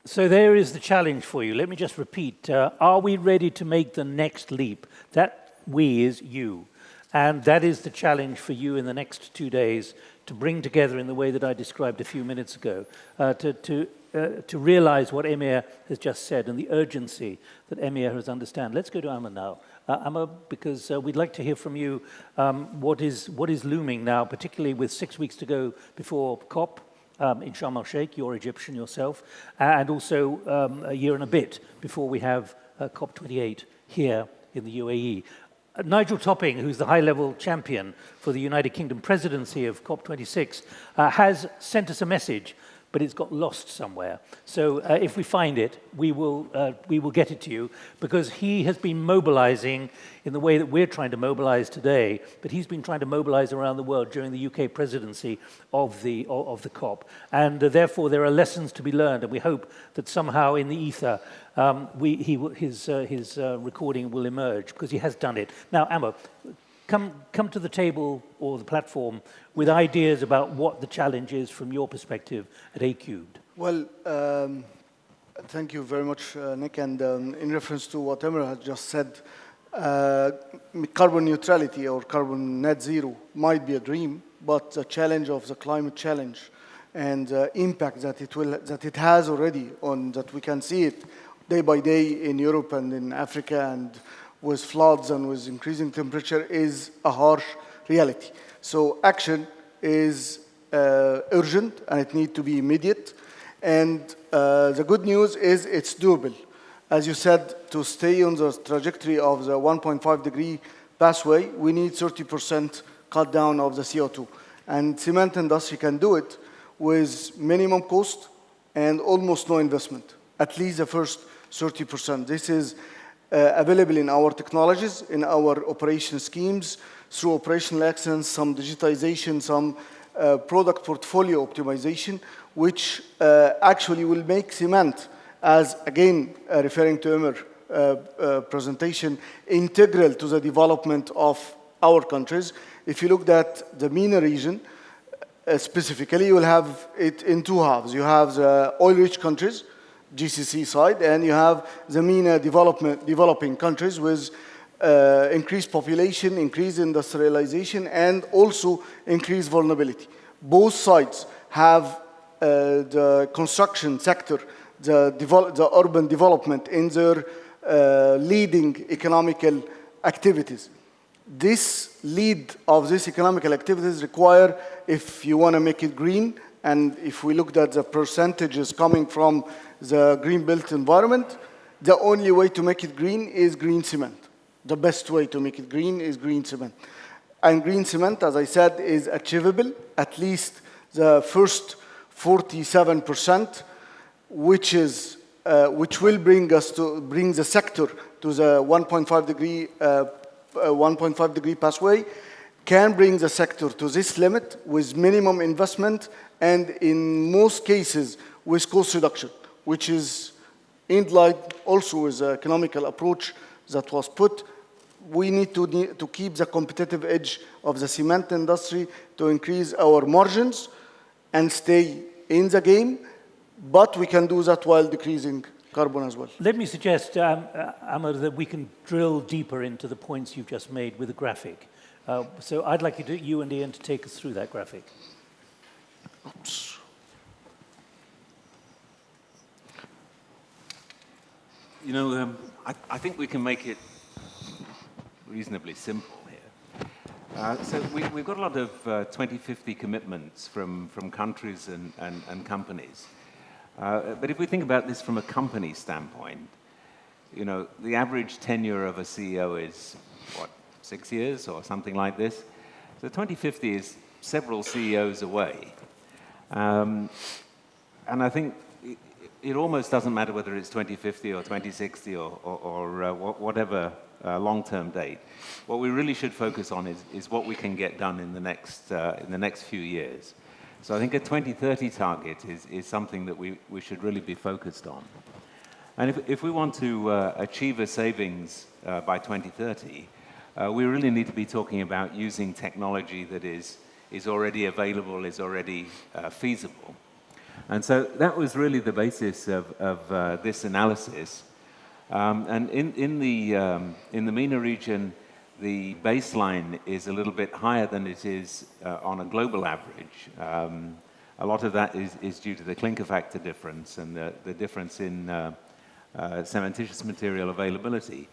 So there is the challenge for you. Let me just repeat. Are we ready to make the next leap? That we is you. And that is the challenge for you in the next 2 days to bring together in the way that I described a few minutes ago, to realize what Emir has just said and the urgency that Emir has understand. Let's go to Amr now. Amr, because we'd like to hear from you what is looming now, particularly with 6 weeks to go before COP. In Sharm el-Sheikh, you're Egyptian yourself, and also a year and a bit before we have COP28 here in the UAE. Nigel Topping, who's the high-level champion for the United Kingdom presidency of COP26, has sent us a message, but it's got lost somewhere. So if we find it, we will get it to you, because he has been mobilizing in the way that we're trying to mobilize today, but he's been trying to mobilize around the world during the UK presidency of the COP. And therefore, there are lessons to be learned, and we hope that somehow in the ether, his recording will emerge, because he has done it. Now, Amr, come to the table or the platform with ideas about what the challenge is from your perspective at A³. Well, thank you very much, Nick. And in reference to what Emir has just said, carbon neutrality or carbon net zero might be a dream, but the challenge of the climate challenge and the impact that it has already on that we can see it day by day in Europe and in Africa, and with floods and with increasing temperature, is a harsh reality. So action is urgent, and it needs to be immediate. And the good news is it's doable. As you said, to stay on the trajectory of the 1.5-degree pathway, we need 30% cut down of the CO2. And cement industry can do it with minimum cost and almost no investment, at least the first 30%. This is available in our technologies, in our operation schemes, through operational excellence, some digitization, some product portfolio optimization, which actually will make cement, as again, referring to Emir presentation, integral to the development of our countries. If you looked at the MENA region, specifically, you will have it in two halves. You have the oil-rich countries, GCC side, and you have the MENA developing countries with increased population, increased industrialization, and also increased vulnerability. Both sides have the construction sector, the urban development in their leading economical activities. This lead of these economical activities require, if you want to make it green, and if we looked at the percentages coming from the green built environment, the only way to make it green is green cement. The best way to make it green is green cement. And green cement, as I said, is achievable, at least the first 47%, which will bring the sector to the 1.5 degree pathway, can bring the sector to this limit with minimum investment, and in most cases with cost reduction, which is in line also with the economical approach that was put. We need to keep the competitive edge of the cement industry, to increase our margins and stay in the game, but we can do that while decreasing carbon as well. Let me suggest, Amr, that we can drill deeper into the points you've just made with a graphic. So I'd like you and Ian to take us through that graphic. Oops. You know, I think we can make it reasonably simple here. So we've got a lot of 2050 commitments from countries and companies. But if we think about this from a company standpoint, you know, the average tenure of a CEO is, what, 6 years or something like this? So 2050 is several CEOs away. And I think it almost doesn't matter whether it's 2050 or 2060 or whatever long-term date. What we really should focus on is what we can get done in the next few years. So I think a 2030 target is something that we should really be focused on. And if we want to achieve a savings by 2030, we really need to be talking about using technology that is already available, is already feasible. And so that was really the basis of this analysis. And in the MENA region, the baseline is a little bit higher than it is on a global average. A lot of that is due to the clinker factor difference and the difference in cementitious material availability.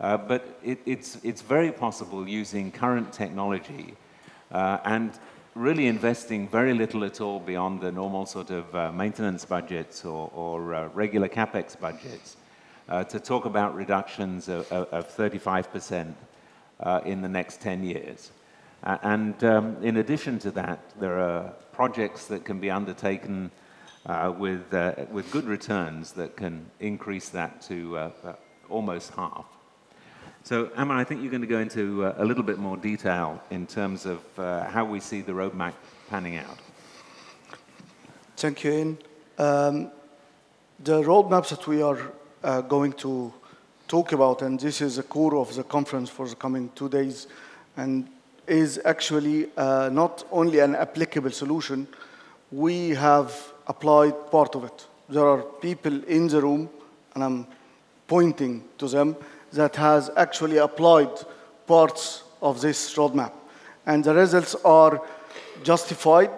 But it's very possible using current technology and really investing very little at all beyond the normal sort of maintenance budgets or regular capex budgets to talk about reductions of 35% in the next 10 years. And in addition to that, there are projects that can be undertaken with good returns that can increase that to almost half. So, Amr, I think you're going to go into a little bit more detail in terms of how we see the roadmap panning out. Thank you, Ian. The roadmaps that we are going to talk about, and this is the core of the conference for the coming 2 days, and is actually not only an applicable solution, we have applied part of it. There are people in the room, and I'm pointing to them, that has actually applied parts of this roadmap. And the results are justified,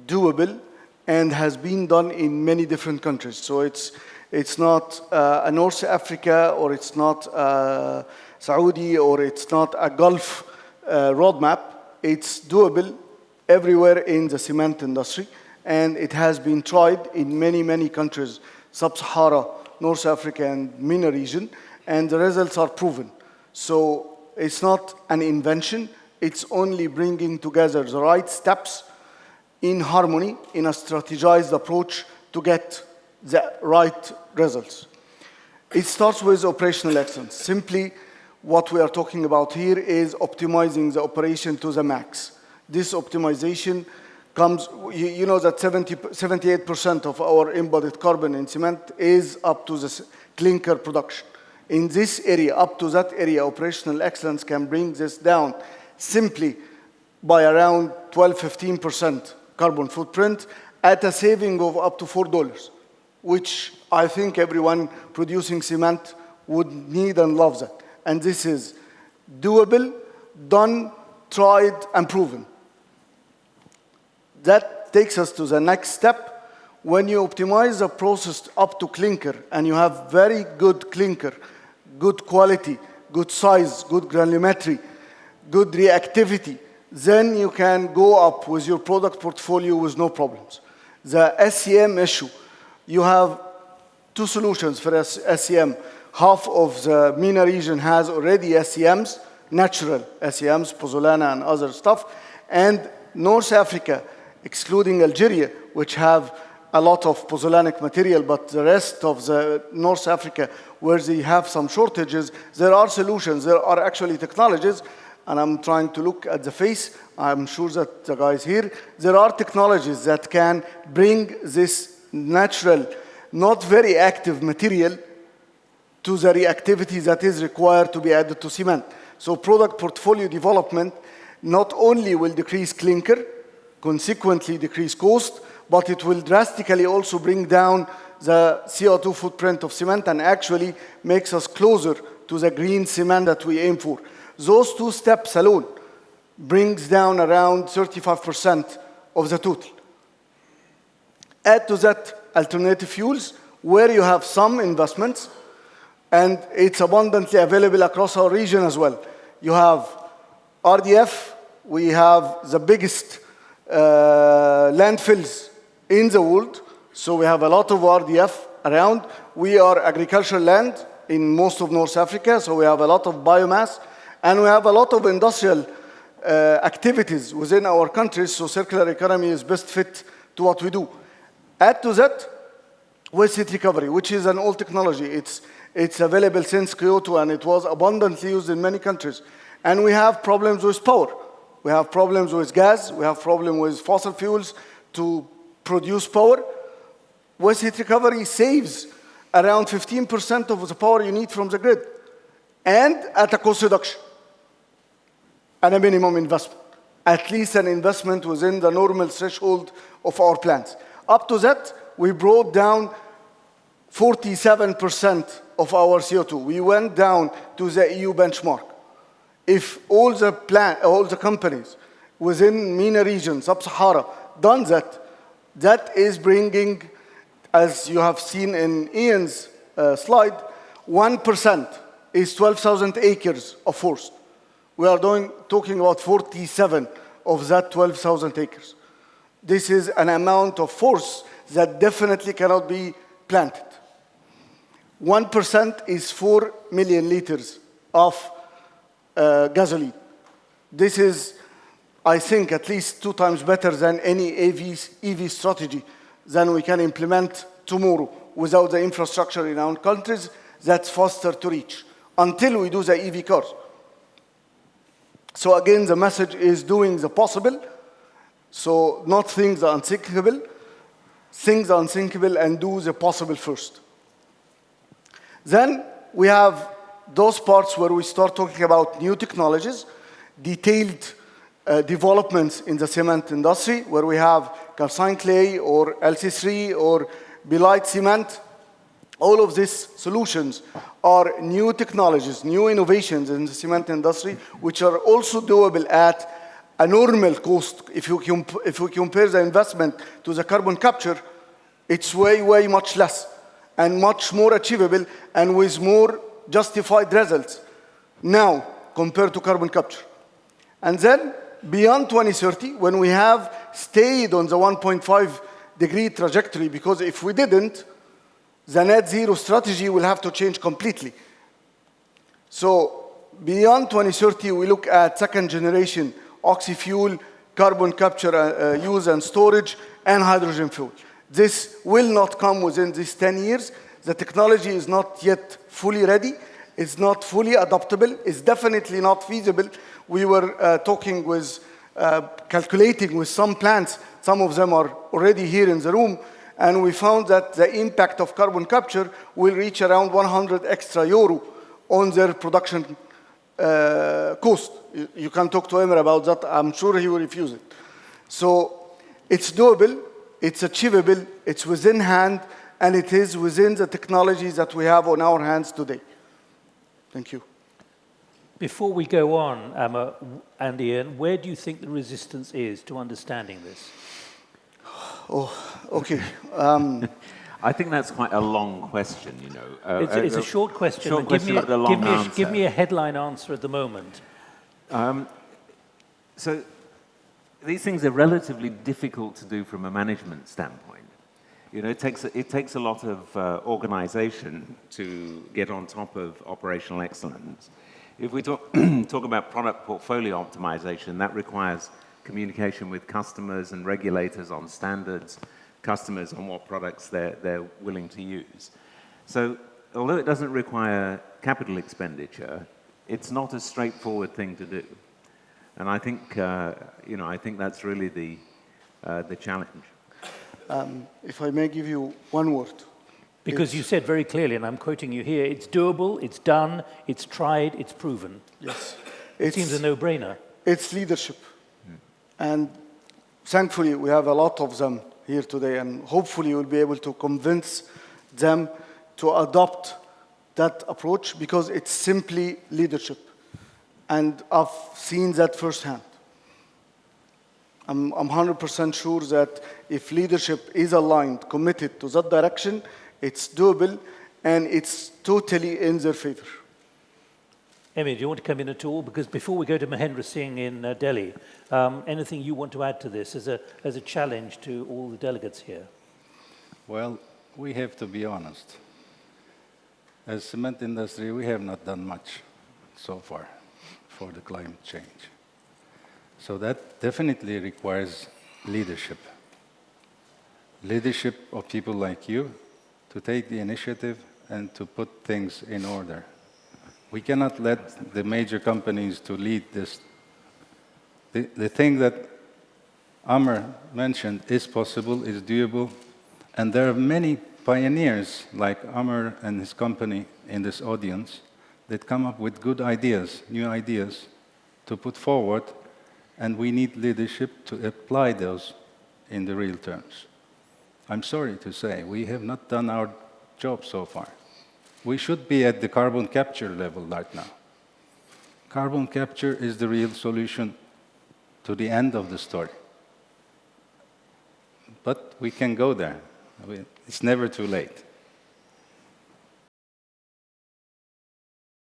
doable, and has been done in many different countries. So it's not a North Africa, or it's not Saudi, or it's not a Gulf roadmap. It's doable everywhere in the cement industry, and it has been tried in many, many countries, Sub-Sahara, North Africa, and MENA region, and the results are proven. So it's not an invention, it's only bringing together the right steps in harmony, in a strategized approach to get the right results. It starts with operational excellence. Simply, what we are talking about here is optimizing the operation to the max. This optimization comes, you know that 78% of our embodied carbon in cement is up to the clinker production. In this area, up to that area, operational excellence can bring this down simply by around 12–15% carbon footprint at a saving of up to $4, which I think everyone producing cement would need and love that. And this is doable, done, tried, and proven. That takes us to the next step. When you optimize the process up to clinker, and you have very good clinker, good quality, good size, good granulometry, good reactivity, then you can go up with your product portfolio with no problems. The SCM issue, you have two solutions for SCM. Half of the MENA region has already SCMs, natural SCMs, pozzolana and other stuff, and North Africa, excluding Algeria, which have a lot of pozzolanic material, but the rest of the North Africa, where they have some shortages, there are solutions, there are actually technologies, and I'm trying to look at the face, I'm sure that the guys here, there are technologies that can bring this natural, not very active material to the reactivity that is required to be added to cement. So product portfolio development not only will decrease clinker, consequently decrease cost, but it will drastically also bring down the CO2 footprint of cement and actually makes us closer to the green cement that we aim for. Those two steps alone brings down around 35% of the total. Add to that alternative fuels, where you have some investments, and it's abundantly available across our region as well. You have RDF, we have the biggest landfills in the world, so we have a lot of RDF around. We are agricultural land in most of North Africa, so we have a lot of biomass, and we have a lot of industrial activities within our countries, so circular economy is best fit to what we do. Add to that waste heat recovery, which is an old technology. It's available since Kyoto, and it was abundantly used in many countries. And we have problems with power. We have problems with gas. We have problems with fossil fuels to produce power. Waste heat recovery saves around 15% of the power you need from the grid, and at a cost reduction and a minimum investment, at least an investment within the normal threshold of our plants. Up to that, we brought down 47% of our CO2. We went down to the EU benchmark. If all the companies within MENA region, Sub-Sahara, done that, that is bringing, as you have seen in Ian's slide, 1% is 12,000 acres of forest. We are talking about 47 of that 12,000 acres. This is an amount of forest that definitely cannot be planted. 1% is 4 million liters of gasoline. This is, I think, at least 2 times better than any EV strategy than we can implement tomorrow without the infrastructure in our countries that's faster to reach until we do the EV cars. So again, the message is doing the possible. So not things are unthinkable, things are unthinkable and do the possible first. Then we have those parts where we start talking about new technologies, detailed developments in the cement industry, where we have calcined clay or LC3 or belite cement. All of these solutions are new technologies, new innovations in the cement industry, which are also doable at a normal cost. If we compare the investment to the carbon capture, it's way, way much less and much more achievable and with more justified results now compared to carbon capture. And then beyond 2030, when we have stayed on the 1.5 degree trajectory, because if we didn't, the net zero strategy will have to change completely. So beyond 2030, we look at second generation oxy-fuel, carbon capture use and storage, and hydrogen fuel. This will not come within these 10 years. The technology is not yet fully ready. It's not fully adaptable. It's definitely not feasible. We were calculating with some plants. Some of them are already here in the room. And we found that the impact of carbon capture will reach around 100 extra euro on their production cost. You can talk to Emir about that. I'm sure he will refuse it. So it's doable, it's achievable, it's within hand, and it is within the technologies that we have on our hands today. Thank you. Before we go on, Amr and Ian, where do you think the resistance is to understanding this? Oh, okay. I think that's quite a long question, you know. It's a short question. Short question with a long answer. Give me a headline answer at the moment. So these things are relatively difficult to do from a management standpoint. You know, it takes a lot of organization to get on top of operational excellence. If we talk about product portfolio optimization, that requires communication with customers and regulators on standards, customers on what products they're willing to use. So although it doesn't require capital expenditure, it's not a straightforward thing to do. And I think, I think that's really the challenge. If I may give you one word. Because you said very clearly, and I'm quoting you here, it's doable, it's done, it's tried, it's proven. Yes. It seems a no-brainer. It's leadership. And thankfully, we have a lot of them here today, and hopefully we'll be able to convince them to adopt that approach because it's simply leadership. And I've seen that firsthand. I'm 100% sure that if leadership is aligned, committed to that direction, it's doable and it's totally in their favor. Emir, do you want to come in at all? Because before we go to Mahendra Singh in Delhi, anything you want to add to this as a challenge to all the delegates here? Well, we have to be honest. As cement industry, we have not done much so far for the climate change. So that definitely requires leadership. Leadership of people like you to take the initiative and to put things in order. We cannot let the major companies to lead this. The thing that Amr mentioned is possible, is doable, and there are many pioneers like Amr and his company in this audience that come up with good ideas, new ideas to put forward, and we need leadership to apply those in the real terms. I'm sorry to say, we have not done our job so far. We should be at the carbon capture level right now. Carbon capture is the real solution to the end of the story. But we can go there. It's never too late.